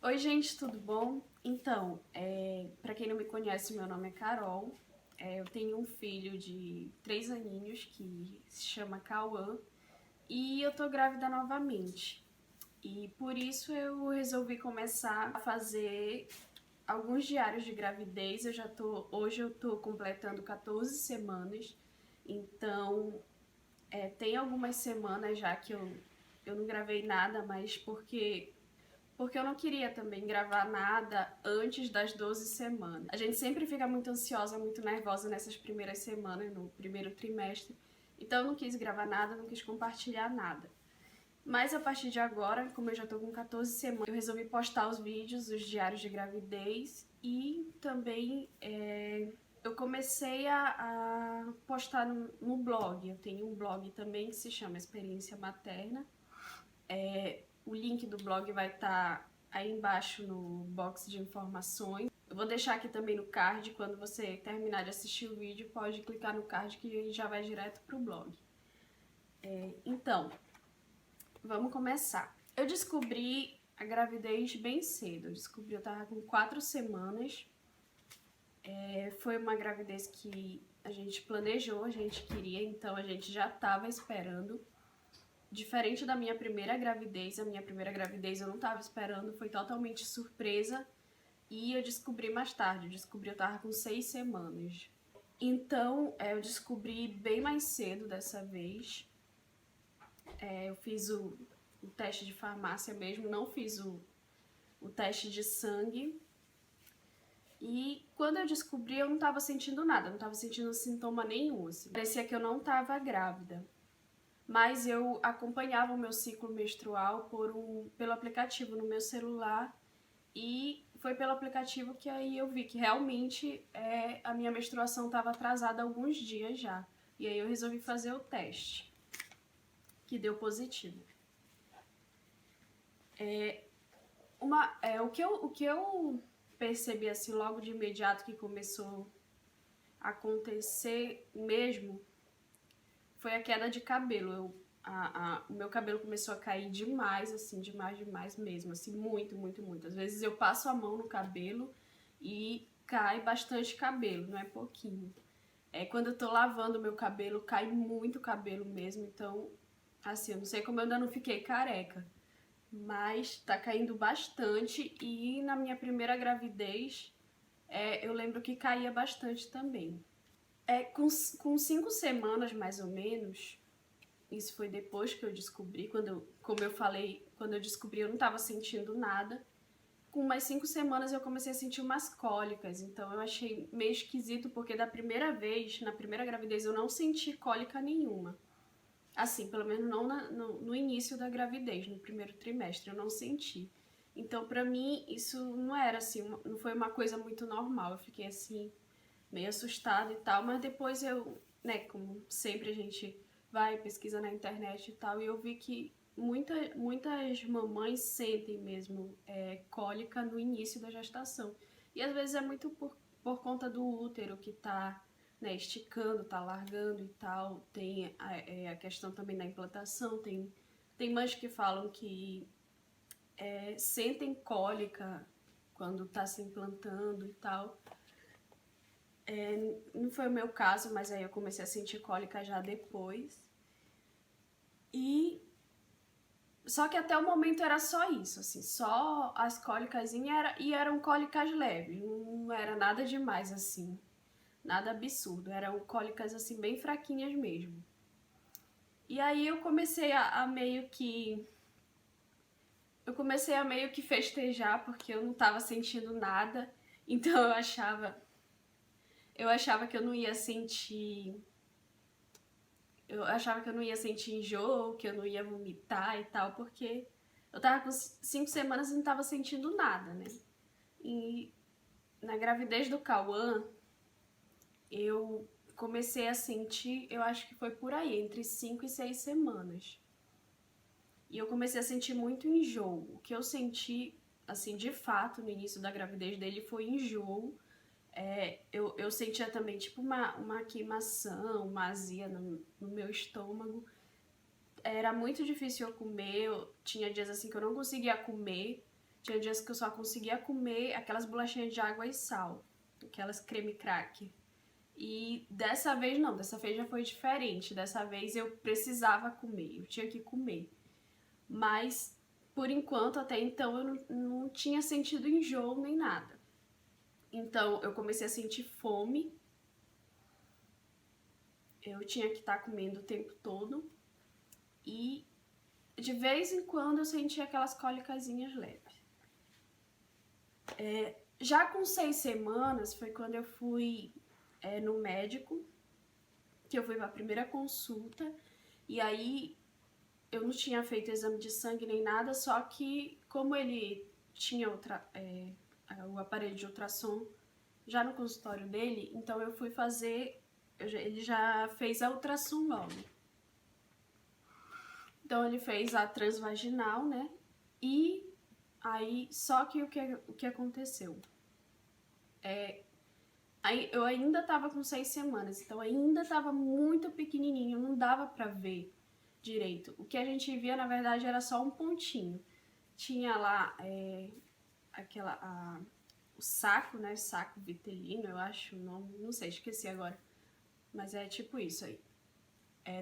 Oi, gente, tudo bom? Então, para quem não me conhece, meu nome é Carol. Eu tenho um filho de 3 aninhos que se chama Cauã e eu tô grávida novamente. E por isso eu resolvi começar a fazer alguns diários de gravidez. Hoje eu tô completando 14 semanas, então tem algumas semanas já que eu não gravei nada, mas porque eu não queria também gravar nada antes das 12 semanas. A gente sempre fica muito ansiosa, muito nervosa nessas primeiras semanas, no primeiro trimestre. Então eu não quis gravar nada, não quis compartilhar nada. Mas a partir de agora, como eu já tô com 14 semanas, eu resolvi postar os vídeos, os diários de gravidez e também eu comecei a postar no blog. Eu tenho um blog também que se chama Experiência Materna. O link do blog vai estar aí embaixo no box de informações. Eu vou deixar aqui também no card, quando você terminar de assistir o vídeo, pode clicar no card que já vai direto pro blog. Então, vamos começar. Eu descobri a gravidez bem cedo. Eu tava com 4 semanas. Foi uma gravidez que a gente planejou, a gente queria, então a gente já estava esperando. Diferente da minha primeira gravidez, a minha primeira gravidez eu não estava esperando, foi totalmente surpresa e eu descobri mais tarde, eu tava com 6 semanas. Então, eu descobri bem mais cedo dessa vez. Eu fiz o teste de farmácia mesmo, não fiz o teste de sangue. E quando eu descobri, eu não tava sentindo nada, não tava sentindo sintoma nenhum, assim. Parecia que eu não tava grávida. Mas eu acompanhava o meu ciclo menstrual pelo aplicativo no meu celular e foi pelo aplicativo que aí eu vi que realmente a minha menstruação estava atrasada há alguns dias já. E aí eu resolvi fazer o teste, que deu positivo. O que eu percebi assim logo de imediato que começou a acontecer mesmo foi a queda de cabelo. O meu cabelo começou a cair demais, assim, demais mesmo, assim, muito. Às vezes eu passo a mão no cabelo e cai bastante cabelo, não é pouquinho. Quando eu tô lavando o meu cabelo, cai muito cabelo mesmo, então, assim, eu não sei como eu ainda não fiquei careca, mas tá caindo bastante e na minha primeira gravidez, eu lembro que caía bastante também. Com 5 semanas, mais ou menos, isso foi depois que eu descobri, como eu falei, quando eu descobri eu não estava sentindo nada. Com umas 5 semanas eu comecei a sentir umas cólicas, então eu achei meio esquisito, porque da primeira vez, na primeira gravidez, eu não senti cólica nenhuma. Assim, pelo menos não no início da gravidez, no primeiro trimestre, eu não senti. Então, pra mim, isso não era assim, não foi uma coisa muito normal. Eu fiquei assim, meio assustada e tal, mas depois eu, né, como sempre a gente vai, pesquisa na internet e tal, e eu vi que muitas mamães sentem mesmo cólica no início da gestação. E às vezes é muito por conta do útero que tá, né, esticando, tá largando e tal. Tem a questão também da implantação, tem mães que falam que sentem cólica quando tá se implantando e tal. Não foi o meu caso, mas aí eu comecei a sentir cólica já depois. Só que até o momento era só isso, assim, só as cólicas e eram cólicas leves, não era nada demais, assim, nada absurdo, eram cólicas, assim, bem fraquinhas mesmo. E aí eu comecei a meio que... Eu comecei a meio que festejar, porque eu não tava sentindo nada, então eu achava que eu não ia sentir... Eu achava que eu não ia sentir enjoo, que eu não ia vomitar e tal, porque eu tava com 5 semanas e não tava sentindo nada, né? E na gravidez do Cauã, eu comecei a sentir, eu acho que foi por aí, entre 5 e 6 semanas. E eu comecei a sentir muito enjoo. O que eu senti, assim, de fato, no início da gravidez dele foi enjoo. Eu sentia também, tipo, uma queimação, uma azia no meu estômago. Era muito difícil eu comer, tinha dias assim que eu não conseguia comer. Tinha dias que eu só conseguia comer aquelas bolachinhas de água e sal, aquelas creme cracker. E dessa vez não, dessa vez já foi diferente. Dessa vez eu precisava comer, eu tinha que comer. Mas, por enquanto, até então, eu não tinha sentido enjoo nem nada. Então, eu comecei a sentir fome. Eu tinha que estar comendo o tempo todo. E, de vez em quando, eu sentia aquelas cólicazinhas leves. Já com 6 semanas, foi quando eu fui no médico, que eu fui pra primeira consulta. E aí, eu não tinha feito exame de sangue nem nada, só que como ele tinha o aparelho de ultrassom já no consultório dele, então eu fui fazer, ele já fez a ultrassom logo. Então ele fez a transvaginal, né? E aí, só que o que aconteceu? Aí eu ainda tava com 6 semanas, então ainda tava muito pequenininho, não dava pra ver direito. O que a gente via, na verdade, era só um pontinho. Tinha lá o saco, né? Saco vitelino, eu acho o nome, não sei, esqueci agora. Mas é tipo isso aí.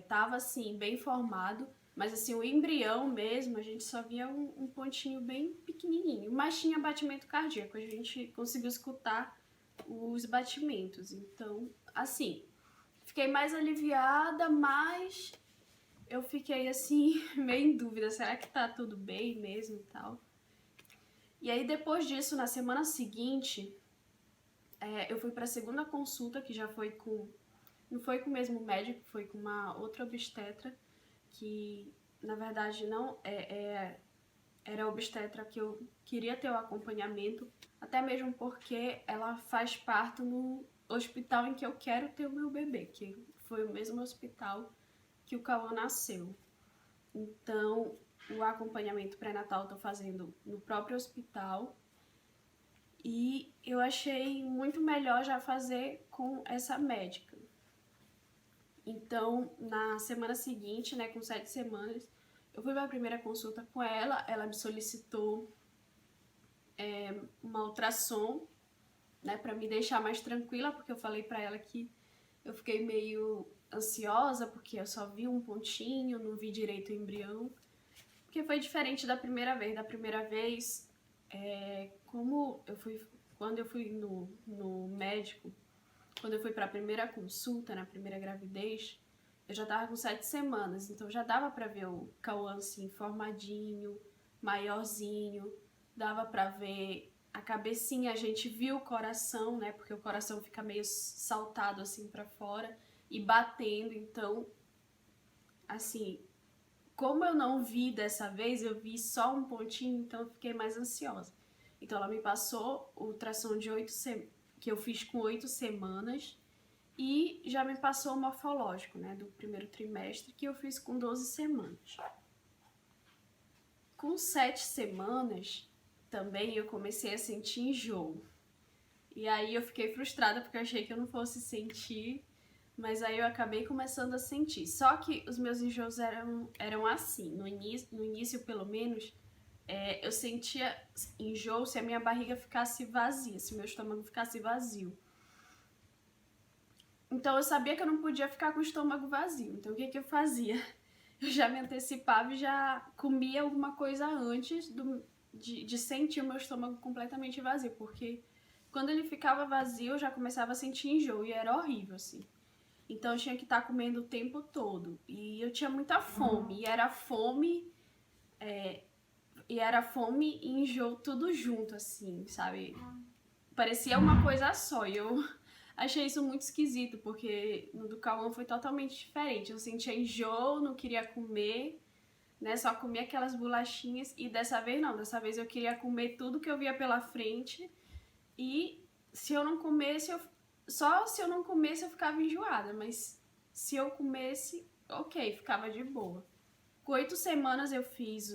Tava assim, bem formado, mas assim, o embrião mesmo, a gente só via um pontinho bem pequenininho. Mas tinha batimento cardíaco, a gente conseguiu escutar os batimentos. Então, assim, fiquei mais aliviada, mas eu fiquei assim, meio em dúvida, será que tá tudo bem mesmo e tal? E aí depois disso, na semana seguinte, eu fui pra segunda consulta, que já foi não foi com o mesmo médico, foi com uma outra obstetra, que na verdade não era a obstetra que eu queria ter o acompanhamento, até mesmo porque ela faz parto no hospital em que eu quero ter o meu bebê, que foi o mesmo hospital que o Cauã nasceu. Então, o acompanhamento pré-natal eu tô fazendo no próprio hospital e eu achei muito melhor já fazer com essa médica. Então, na semana seguinte, né, com 7 semanas, eu fui pra primeira consulta com ela me solicitou uma ultrassom, né, pra me deixar mais tranquila, porque eu falei pra ela que eu fiquei meio ansiosa, porque eu só vi um pontinho, não vi direito o embrião, porque foi diferente da primeira vez. Da primeira vez, quando eu fui no médico, quando eu fui pra primeira consulta, na primeira gravidez, eu já tava com 7 semanas, então já dava pra ver o Cauã assim, formadinho, maiorzinho, dava pra ver a cabecinha, a gente viu o coração, né, porque o coração fica meio saltado assim pra fora e batendo, então, assim, como eu não vi dessa vez, eu vi só um pontinho, então eu fiquei mais ansiosa. Então ela me passou o ultrassom que eu fiz com 8 semanas e já me passou o morfológico, né, do primeiro trimestre, que eu fiz com 12 semanas. Com 7 semanas, também eu comecei a sentir enjoo. E aí eu fiquei frustrada porque eu achei que eu não fosse sentir, mas aí eu acabei começando a sentir. Só que os meus enjoos eram assim, no início pelo menos, eu sentia enjoo se a minha barriga ficasse vazia, se o meu estômago ficasse vazio. Então eu sabia que eu não podia ficar com o estômago vazio, então o que eu fazia? Eu já me antecipava e já comia alguma coisa antes de sentir o meu estômago completamente vazio, porque quando ele ficava vazio eu já começava a sentir enjoo e era horrível, assim. Então eu tinha que estar comendo o tempo todo. E eu tinha muita fome. E era fome e enjoo tudo junto, assim, sabe? Parecia uma coisa só. E eu achei isso muito esquisito, porque no do Cauã foi totalmente diferente. Eu sentia enjoo, não queria comer, né? Só comia aquelas bolachinhas. E dessa vez não. Dessa vez eu queria comer tudo que eu via pela frente. E se eu não comesse, só se eu não comesse eu ficava enjoada, mas se eu comesse, ok, ficava de boa. Com 8 semanas eu fiz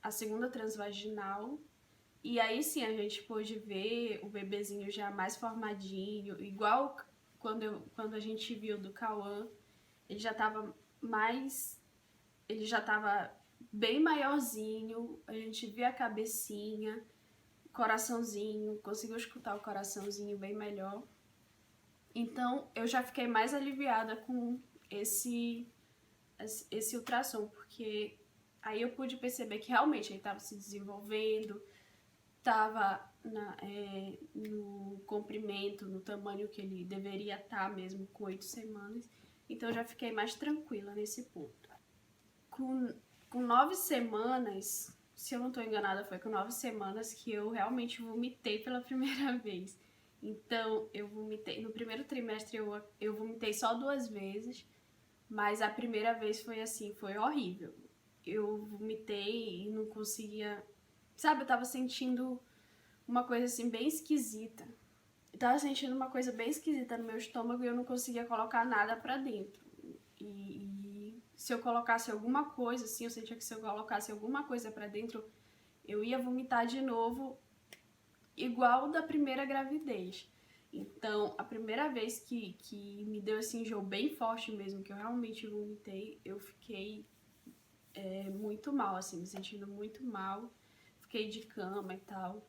a segunda transvaginal e aí sim a gente pôde ver o bebezinho já mais formadinho, igual quando a gente viu do Cauã, ele já tava bem maiorzinho, a gente via a cabecinha, o coraçãozinho, conseguiu escutar o coraçãozinho bem melhor. Então, eu já fiquei mais aliviada com esse ultrassom, porque aí eu pude perceber que realmente ele estava se desenvolvendo, estava no comprimento, no tamanho que ele deveria estar mesmo com 8 semanas. Então, eu já fiquei mais tranquila nesse ponto. Com 9 semanas, se eu não estou enganada, foi com 9 semanas que eu realmente vomitei pela primeira vez. Então, eu vomitei. No primeiro trimestre, eu vomitei só 2 vezes, mas a primeira vez foi assim, foi horrível. Eu vomitei e não conseguia. Sabe, eu tava sentindo uma coisa assim bem esquisita. Eu tava sentindo uma coisa bem esquisita no meu estômago e eu não conseguia colocar nada pra dentro. E se eu colocasse alguma coisa, assim, eu sentia que se eu colocasse alguma coisa pra dentro, eu ia vomitar de novo, igual da primeira gravidez. Então, a primeira vez que me deu esse enjoo bem forte mesmo, que eu realmente vomitei, eu fiquei muito mal, assim, me sentindo muito mal. Fiquei de cama e tal.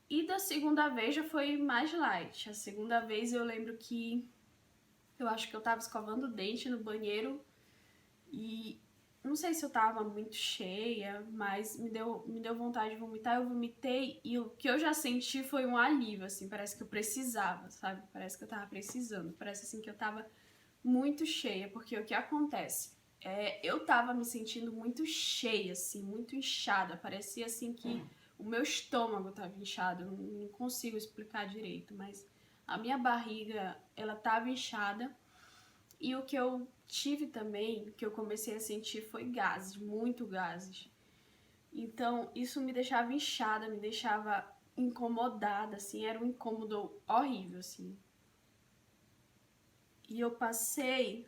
E da segunda vez já foi mais light. A segunda vez eu lembro que eu acho que eu tava escovando o dente no banheiro e não sei se eu tava muito cheia, mas me deu vontade de vomitar. Eu vomitei e o que eu já senti foi um alívio, assim, parece que eu precisava, sabe? Parece que eu tava precisando, parece assim que eu tava muito cheia, porque o que acontece? Eu tava me sentindo muito cheia, assim, muito inchada, parecia assim que o meu estômago tava inchado, eu não consigo explicar direito, mas a minha barriga, ela tava inchada. E o que eu tive também, que eu comecei a sentir, foi gases, muito gases. Então, isso me deixava inchada, me deixava incomodada, assim, era um incômodo horrível, assim. E eu passei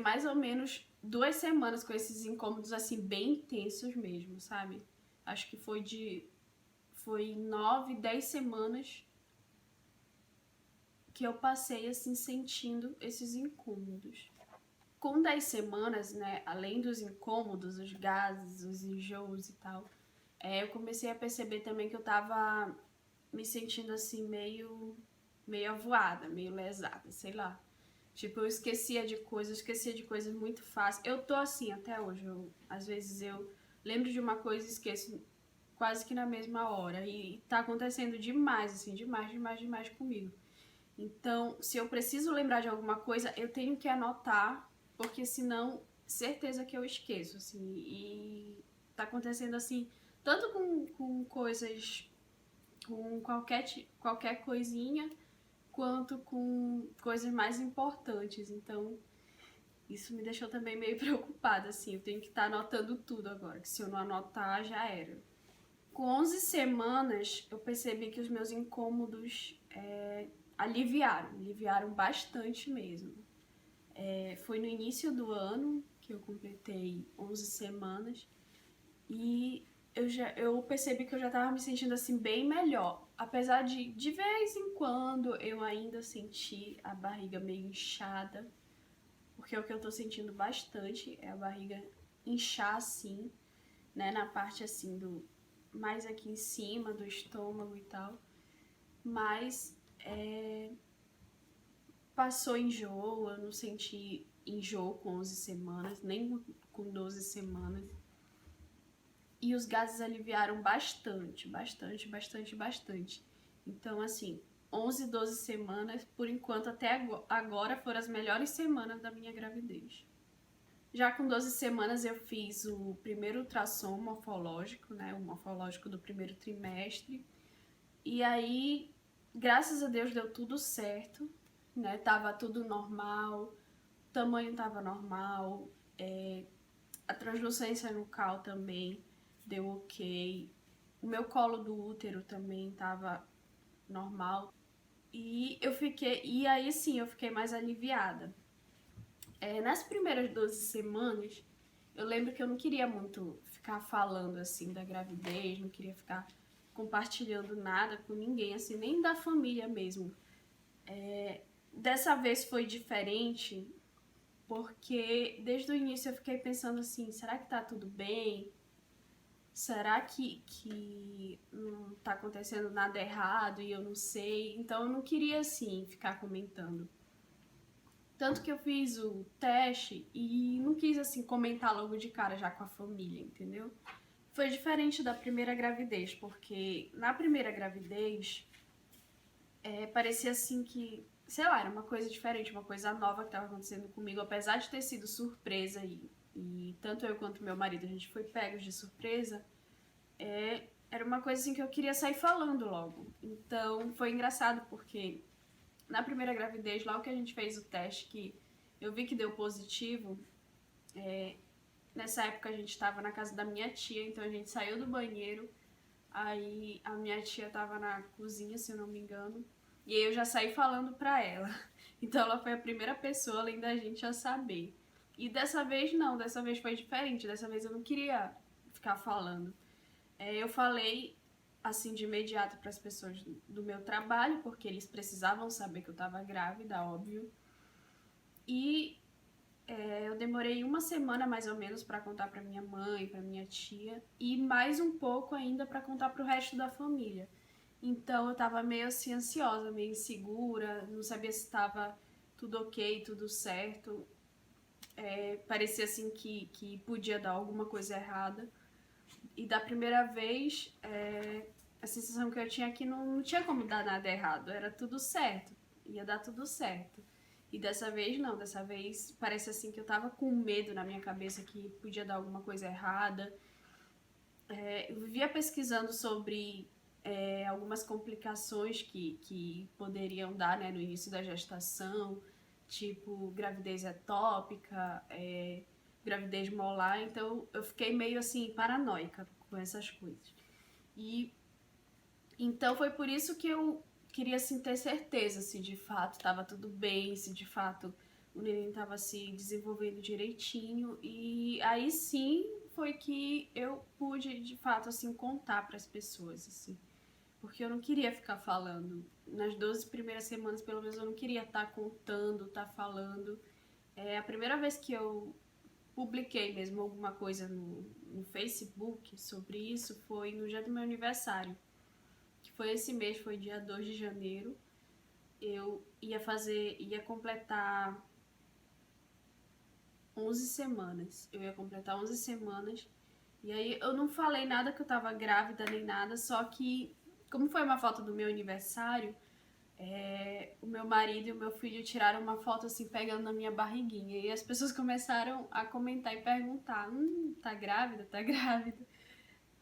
mais ou menos 2 semanas com esses incômodos, assim, bem intensos mesmo, sabe? Acho que foi 9, 10 semanas que eu passei, assim, sentindo esses incômodos. Com 10 semanas, né, além dos incômodos, os gases, os enjoos e tal, eu comecei a perceber também que eu tava me sentindo assim meio avoada, meio lesada, sei lá. Tipo, eu esquecia de coisas muito fácil. Eu tô assim até hoje. Às vezes eu lembro de uma coisa e esqueço quase que na mesma hora. E tá acontecendo demais, assim, demais comigo. Então, se eu preciso lembrar de alguma coisa, eu tenho que anotar, porque senão, certeza que eu esqueço, assim. E tá acontecendo assim, tanto com coisas, com qualquer coisinha, quanto com coisas mais importantes. Então, isso me deixou também meio preocupada, assim. Eu tenho que estar anotando tudo agora, que se eu não anotar, já era. Com 11 semanas, eu percebi que os meus incômodos aliviaram bastante mesmo. Foi no início do ano que eu completei 11 semanas e eu percebi que eu já estava me sentindo assim bem melhor. Apesar de vez em quando eu ainda senti a barriga meio inchada, porque o que eu tô sentindo bastante é a barriga inchar assim, né, na parte assim mais aqui em cima do estômago e tal. Mas passou enjoo, eu não senti enjoo com 11 semanas, nem com 12 semanas. E os gases aliviaram bastante. Então, assim, 11, 12 semanas, por enquanto, até agora, foram as melhores semanas da minha gravidez. Já com 12 semanas eu fiz o primeiro ultrassom morfológico, né, o morfológico do primeiro trimestre. E aí, graças a Deus, deu tudo certo, né, tava tudo normal, o tamanho tava normal, a translucência nucal também deu ok, o meu colo do útero também tava normal. E aí sim, eu fiquei mais aliviada. Nas primeiras 12 semanas, eu lembro que eu não queria muito ficar falando assim da gravidez, não queria ficar compartilhando nada com ninguém, assim, nem da família mesmo. Dessa vez foi diferente, porque desde o início eu fiquei pensando assim, será que tá tudo bem? Será que não tá acontecendo nada errado e eu não sei? Então eu não queria, assim, ficar comentando. Tanto que eu fiz o teste e não quis, assim, comentar logo de cara já com a família, entendeu? Foi diferente da primeira gravidez, porque na primeira gravidez parecia assim que, sei lá, era uma coisa diferente, uma coisa nova que estava acontecendo comigo, apesar de ter sido surpresa e tanto eu quanto meu marido a gente foi pegos de surpresa, era uma coisa assim que eu queria sair falando logo. Então foi engraçado porque na primeira gravidez, logo que a gente fez o teste, que eu vi que deu positivo, nessa época a gente estava na casa da minha tia, então a gente saiu do banheiro, aí a minha tia estava na cozinha, se eu não me engano, e aí eu já saí falando pra ela. Então ela foi a primeira pessoa, além da gente, a saber. E dessa vez não, dessa vez foi diferente, dessa vez eu não queria ficar falando. Eu falei assim de imediato para as pessoas do meu trabalho, porque eles precisavam saber que eu estava grávida, óbvio. E eu demorei uma semana mais ou menos para contar para minha mãe, para minha tia, e mais um pouco ainda para contar para o resto da família. Então eu tava meio assim ansiosa, meio insegura, não sabia se estava tudo ok, tudo certo. Parecia assim que podia dar alguma coisa errada. E da primeira vez, a sensação que eu tinha é que não tinha como dar nada errado, era tudo certo, ia dar tudo certo. E dessa vez não, dessa vez parece assim que eu tava com medo na minha cabeça que podia dar alguma coisa errada. Eu vivia pesquisando sobre algumas complicações que poderiam dar, né, no início da gestação, tipo gravidez ectópica, gravidez molar, então eu fiquei meio assim paranoica com essas coisas. E então foi por isso que eu queria assim ter certeza se de fato estava tudo bem, se de fato o neném estava se desenvolvendo direitinho, e aí sim foi que eu pude de fato assim contar para as pessoas assim, porque eu não queria ficar falando nas 12 primeiras semanas, pelo menos eu não queria estar contando, estar falando. A primeira vez que eu publiquei mesmo alguma coisa no Facebook sobre isso foi no dia do meu aniversário, que foi esse mês, foi dia 2 de janeiro. Eu ia completar 11 semanas. Eu ia completar 11 semanas. E aí eu não falei nada que eu tava grávida nem nada, só que, como foi uma foto do meu aniversário, o meu marido e o meu filho tiraram uma foto assim, pegando na minha barriguinha. E as pessoas começaram a comentar e perguntar: tá grávida? Tá grávida?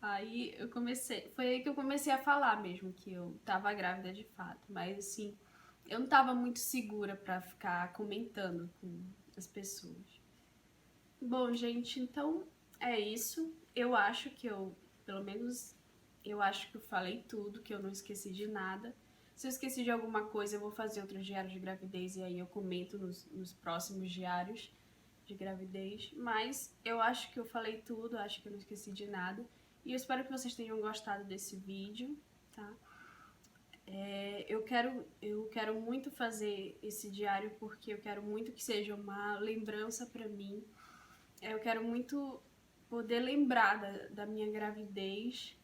Aí eu comecei, foi aí que eu comecei a falar mesmo que eu tava grávida de fato, mas assim, eu não tava muito segura pra ficar comentando com as pessoas. Bom, gente, então é isso. Eu acho que pelo menos, eu acho que eu falei tudo, que eu não esqueci de nada. Se eu esqueci de alguma coisa, eu vou fazer outro diário de gravidez e aí eu comento nos próximos diários de gravidez. Mas eu acho que eu falei tudo, acho que eu não esqueci de nada. E eu espero que vocês tenham gostado desse vídeo, tá? Eu quero muito fazer esse diário porque eu quero muito que seja uma lembrança pra mim. Eu quero muito poder lembrar da minha gravidez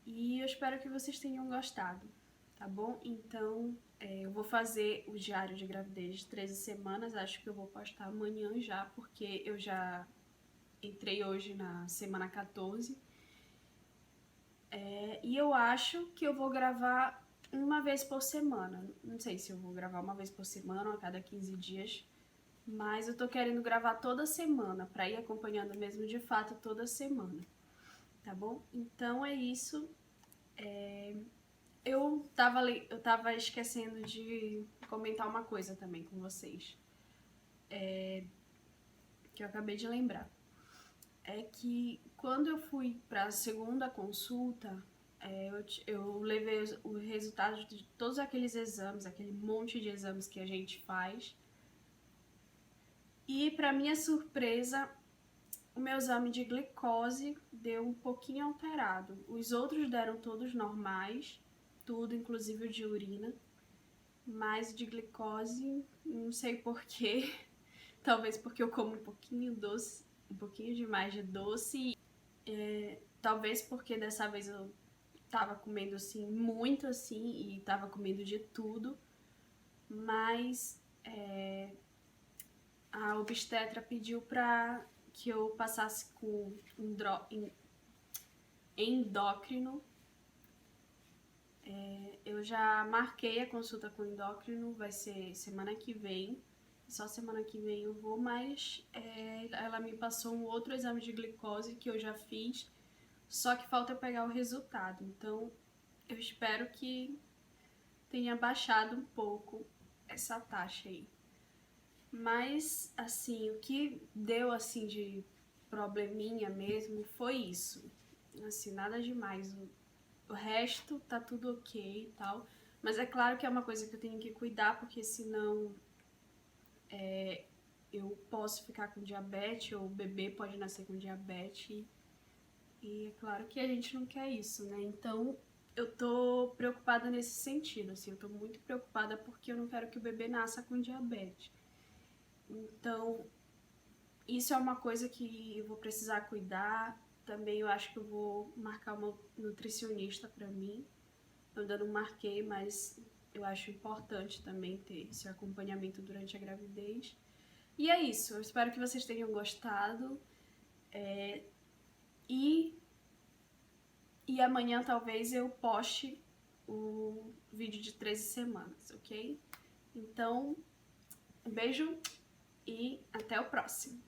e eu espero que vocês tenham gostado, tá bom? Então, eu vou fazer o diário de gravidez de 13 semanas, acho que eu vou postar amanhã já, porque eu já entrei hoje na semana 14. E eu acho que eu vou gravar uma vez por semana. Não sei se eu vou gravar uma vez por semana ou a cada 15 dias, mas eu tô querendo gravar toda semana, pra ir acompanhando mesmo de fato toda semana, tá bom? Então é isso. Eu tava esquecendo de comentar uma coisa também com vocês, que eu acabei de lembrar. É que quando eu fui pra segunda consulta, eu levei o resultado de todos aqueles exames, aquele monte de exames que a gente faz. E pra minha surpresa, o meu exame de glicose deu um pouquinho alterado. Os outros deram todos normais, tudo, inclusive o de urina. Mas o de glicose, não sei porquê, talvez porque eu como um pouquinho doce, um pouquinho demais de doce. Talvez porque dessa vez eu tava comendo assim, muito assim, e tava comendo de tudo. Mas a obstetra pediu pra que eu passasse com endócrino. Eu já marquei a consulta com endócrino, vai ser semana que vem. Só semana que vem eu vou, mas ela me passou um outro exame de glicose que eu já fiz, só que falta eu pegar o resultado. Então eu espero que tenha baixado um pouco essa taxa aí. Mas, assim, o que deu, assim, de probleminha mesmo foi isso. Assim, nada demais. O resto tá tudo ok e tal. Mas é claro que é uma coisa que eu tenho que cuidar, porque senão eu posso ficar com diabetes, ou o bebê pode nascer com diabetes. E é claro que a gente não quer isso, né? Então, eu tô preocupada nesse sentido, assim. Eu tô muito preocupada porque eu não quero que o bebê nasça com diabetes. Então, isso é uma coisa que eu vou precisar cuidar. Também eu acho que eu vou marcar uma nutricionista pra mim. Eu ainda não marquei, mas eu acho importante também ter esse acompanhamento durante a gravidez. E é isso, eu espero que vocês tenham gostado. E amanhã talvez eu poste o vídeo de 13 semanas, ok? Então, um beijo e até o próximo.